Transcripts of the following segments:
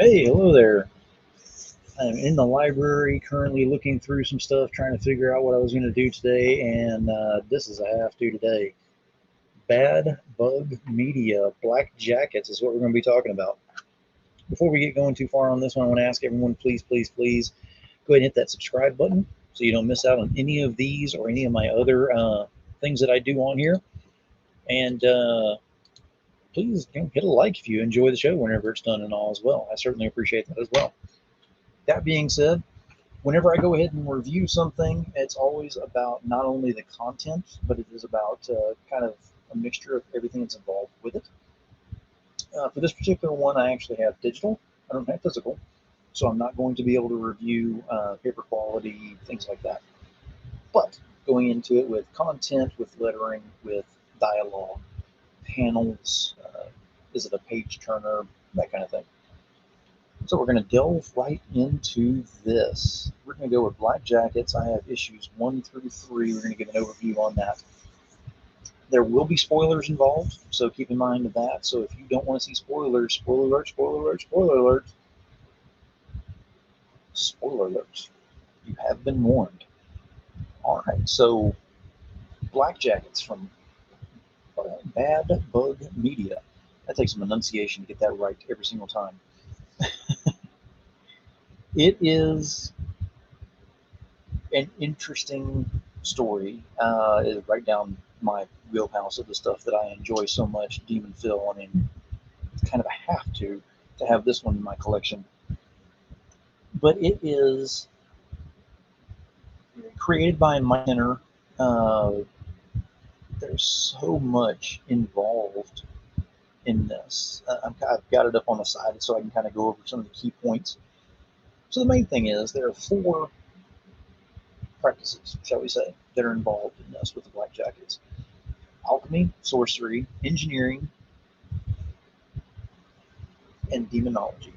Hey, hello there. I'm in the library currently looking through some stuff, trying to figure out what I was going to do today, and this is a have to today. Bad Bug Media Black Jackets is what we're going to be talking about. Before we get going too far on this one, I want to ask everyone, please, please, please, go ahead and hit that subscribe button so you don't miss out on any of these or any of my other things that I do on here. And please hit a like if you enjoy the show whenever it's done and all as well. I certainly appreciate that as well. That being said, whenever I go ahead and review something, it's always about not only the content, but it is about kind of a mixture of everything that's involved with it. For this particular one, I actually have digital. I don't have physical, so I'm not going to be able to review paper quality, things like that. But going into it with content, with lettering, with dialogue, panels, is it a page turner, that kind of thing. So we're going to delve right into this. We're going to go with Black Jackets. I have issues 1 through 3. We're going to give an overview on that. There will be spoilers involved, so keep in mind of that. So if you don't want to see spoilers, spoiler alert, spoiler alert, spoiler alert, spoiler alert. You have been warned. All right, so Black Jackets from Bad Bug Media. That takes some enunciation to get that right every single time. It is an interesting story. Is right down my wheelhouse of the stuff that I enjoy so much. Demon Phil. I mean, it's kind of a have to have this one in my collection. But it is created by Mike Tenner. Uh, there's so much involved in this. I've got it up on the side so I can kind of go over some of the key points. So the main thing is there are 4 practices, shall we say, that are involved in this with the Black Jackets: alchemy, sorcery, engineering, and demonology.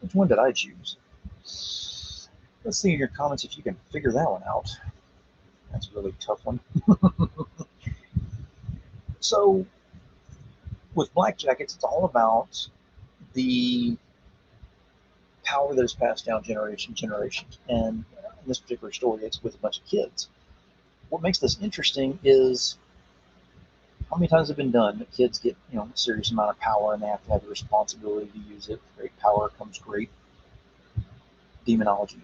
Which one did I choose? Let's see in your comments if you can figure that one out. That's a really tough one. So, with Black Jackets, it's all about the power that is passed down generation to generation. And in this particular story, it's with a bunch of kids. What makes this interesting is how many times have been done that kids get a serious amount of power and they have to have the responsibility to use it. Great power comes great demonology.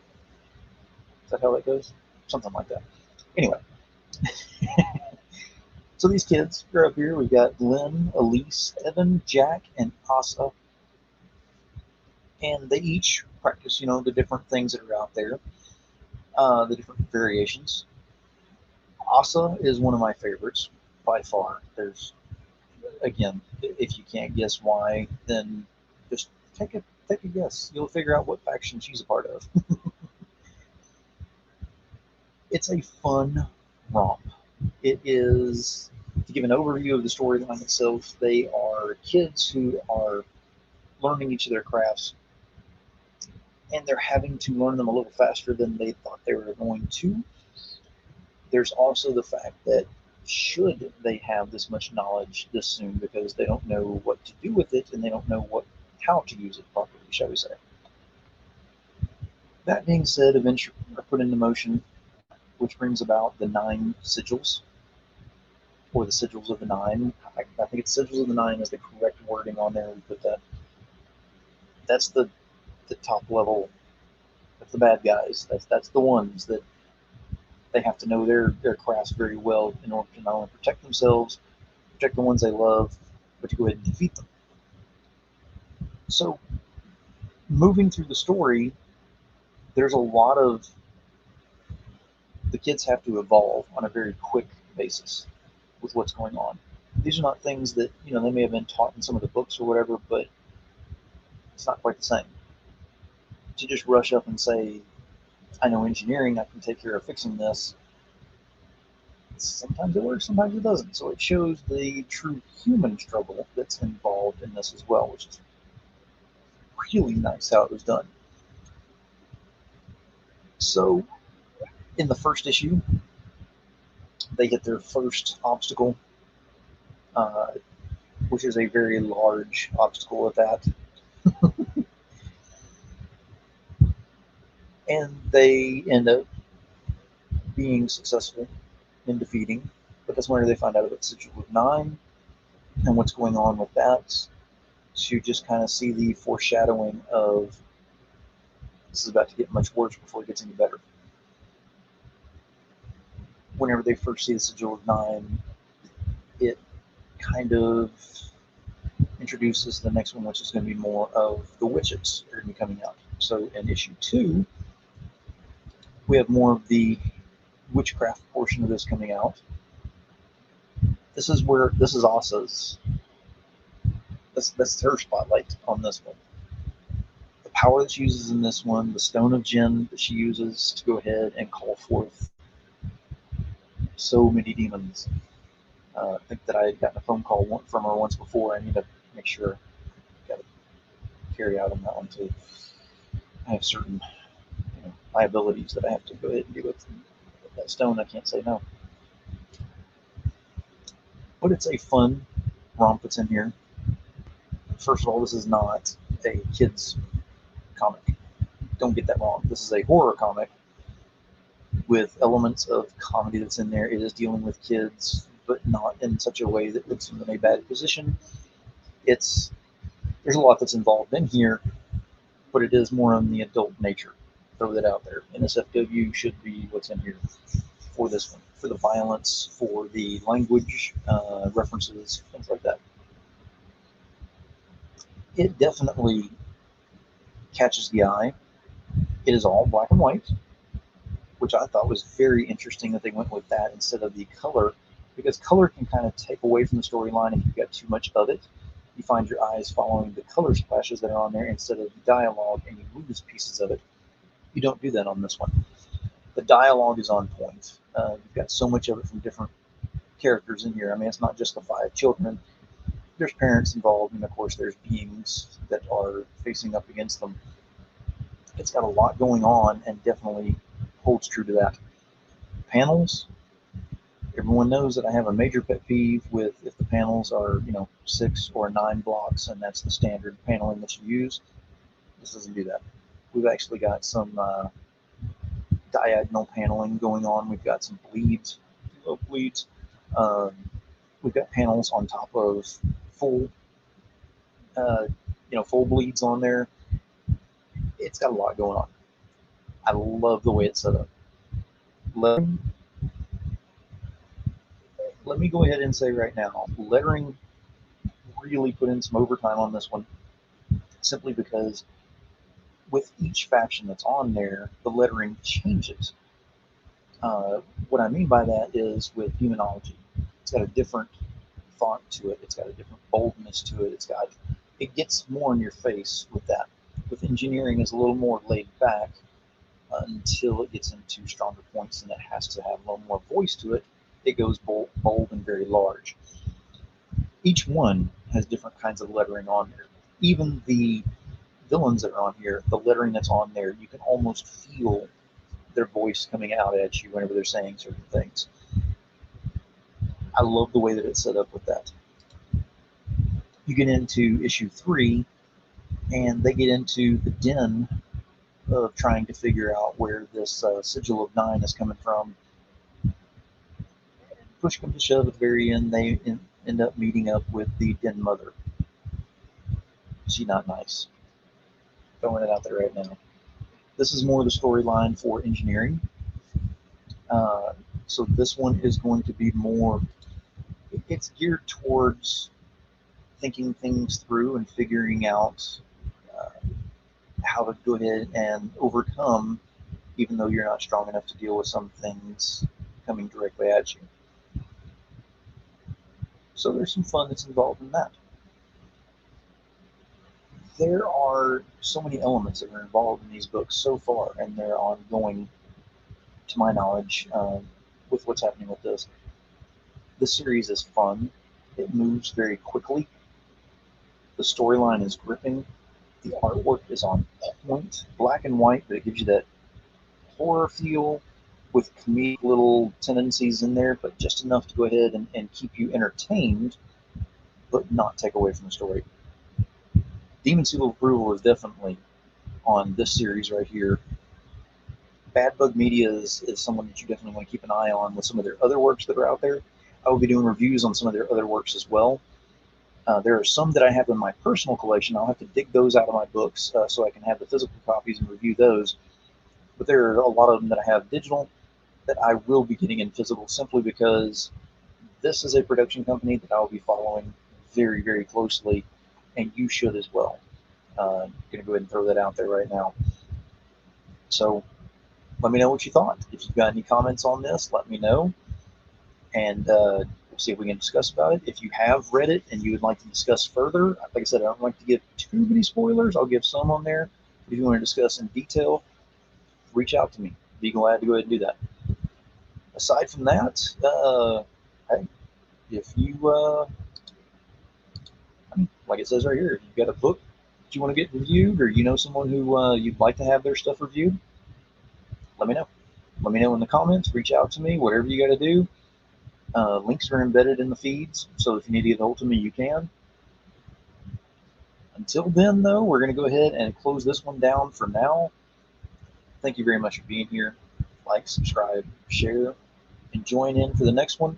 Is that how that goes? Something like that. Anyway, so these kids are up here. We've got Lynn, Elyse, Evan, Jack, and Asa. And they each practice, the different things that are out there, the different variations. Asa is one of my favorites by far. There's, again, if you can't guess why, then just take a guess. You'll figure out what faction she's a part of. It's a fun romp. It is, to give an overview of the storyline itself, they are kids who are learning each of their crafts, and they're having to learn them a little faster than they thought they were going to. There's also the fact that should they have this much knowledge this soon because they don't know what to do with it and they don't know how to use it properly, shall we say. That being said, events are put into motion, which brings about the 9 sigils, or the sigils of the 9. I think it's sigils of the 9 is the correct wording on there. We put that. That's the top level. That's the bad guys. That's the ones that they have to know their crafts very well in order to not only protect themselves, protect the ones they love, but to go ahead and defeat them. So, moving through the story, there's a lot of the kids have to evolve on a very quick basis with what's going on. These are not things that they may have been taught in some of the books or whatever, but it's not quite the same. To just rush up and say, "I know engineering, I can take care of fixing this." Sometimes it works, sometimes it doesn't. So it shows the true human struggle that's involved in this as well, which is really nice how it was done. So in the first issue, they get their first obstacle, uh, which is a very large obstacle at that. And they end up being successful in defeating, but that's whenever they find out about Sigil of Nine and what's going on with that, to just kind of see the foreshadowing of this is about to get much worse before it gets any better. Whenever they first see the Sigil of Nine, it kind of introduces the next one, which is going to be more of the witches that are going to be coming out. So in issue 2, we have more of the witchcraft portion of this coming out. This is Asa's. That's her spotlight on this one. The power that she uses in this one, the Stone of Jinn that she uses to go ahead and call forth so many demons. I think that I had gotten a phone call from her once before. I need to make sure I got to carry out on that one too. I have certain liabilities that I have to go ahead and deal with. That stone, I can't say no. But it's a fun romp that's in here. First of all, this is not a kid's comic. Don't get that wrong. This is a horror comic with elements of comedy that's in there. It is dealing with kids, but not in such a way that puts them in a bad position. There's a lot that's involved in here, but it is more on the adult nature. Throw that out there. NSFW should be what's in here for this one, for the violence, for the language references, things like that. It definitely catches the eye. It is all black and white, which I thought was very interesting that they went with that instead of the color, because color can kind of take away from the storyline if you've got too much of it. You find your eyes following the color splashes that are on there instead of the dialogue, and you lose pieces of it. You don't do that on this one. The dialogue is on point. You've got so much of it from different characters in here. I mean, it's not just the 5 children. There's parents involved, and of course there's beings that are facing up against them. It's got a lot going on and definitely holds true to that. Panels, everyone knows that I have a major pet peeve with if the panels are, 6 or 9 blocks, and that's the standard paneling that you use. This doesn't do that. We've actually got some diagonal paneling going on. We've got some bleeds, low bleeds. We've got panels on top of full, full bleeds on there. It's got a lot going on. I love the way it's set up. Let me go ahead and say right now, lettering really put in some overtime on this one, simply because with each faction that's on there, the lettering changes. What I mean by that is with Demonology, it's got a different font to it. It's got a different boldness to it. It gets more in your face with that. With Engineering, is a little more laid back until it gets into stronger points, and it has to have a little more voice to it. It goes bold and very large. Each one has different kinds of lettering on there. Even the villains that are on here, the lettering that's on there, you can almost feel their voice coming out at you whenever they're saying certain things. I love the way that it's set up with that. You get into issue 3, and they get into the den of trying to figure out where this Sigil of Nine is coming from. Push comes to shove at the very end, they end up meeting up with the Den Mother. She's not nice. Throwing it out there right now. This is more the storyline for Engineering. So this one is going to be more, it's geared towards thinking things through and figuring out how to go ahead and overcome, even though you're not strong enough to deal with some things coming directly at you. So there's some fun that's involved in that. There are so many elements that are involved in these books so far, and they're ongoing, to my knowledge, with what's happening with this. This series is fun. It moves very quickly. The storyline is gripping. The artwork is on point, black and white, but it gives you that horror feel with comedic little tendencies in there, but just enough to go ahead and keep you entertained, but not take away from the story. Demon Seal of Approval is definitely on this series right here. Bad Bug Media is someone that you definitely want to keep an eye on with some of their other works that are out there. I will be doing reviews on some of their other works as well. There are some that I have in my personal collection. I'll have to dig those out of my books so I can have the physical copies and review those. But there are a lot of them that I have digital that I will be getting in physical simply because this is a production company that I'll be following very, very closely, and you should as well. I'm going to go ahead and throw that out there right now. So let me know what you thought. If you've got any comments on this, let me know, and we'll see if we can discuss about it. If you have read it and you would like to discuss further, like I said, I don't like to give too many spoilers. I'll give some on there. If you want to discuss in detail, reach out to me. Be glad to go ahead and do that. Aside from that, hey, if you, like it says right here, if you've got a book that you want to get reviewed, or you know someone who you'd like to have their stuff reviewed, let me know. Let me know in the comments. Reach out to me. Whatever you got to do. Links are embedded in the feeds, so if you need to get hold of me, you can. Until then, though, we're going to go ahead and close this one down for now. Thank you very much for being here. Like, subscribe, share, and join in for the next one.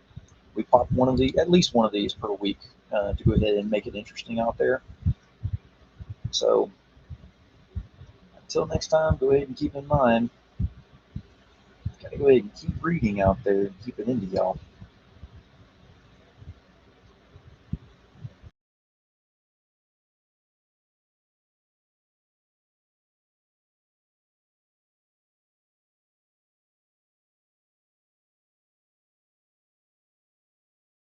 We pop at least one of these per week to go ahead and make it interesting out there. So until next time, go ahead and keep in mind, gotta go ahead and keep reading out there and keep it into y'all.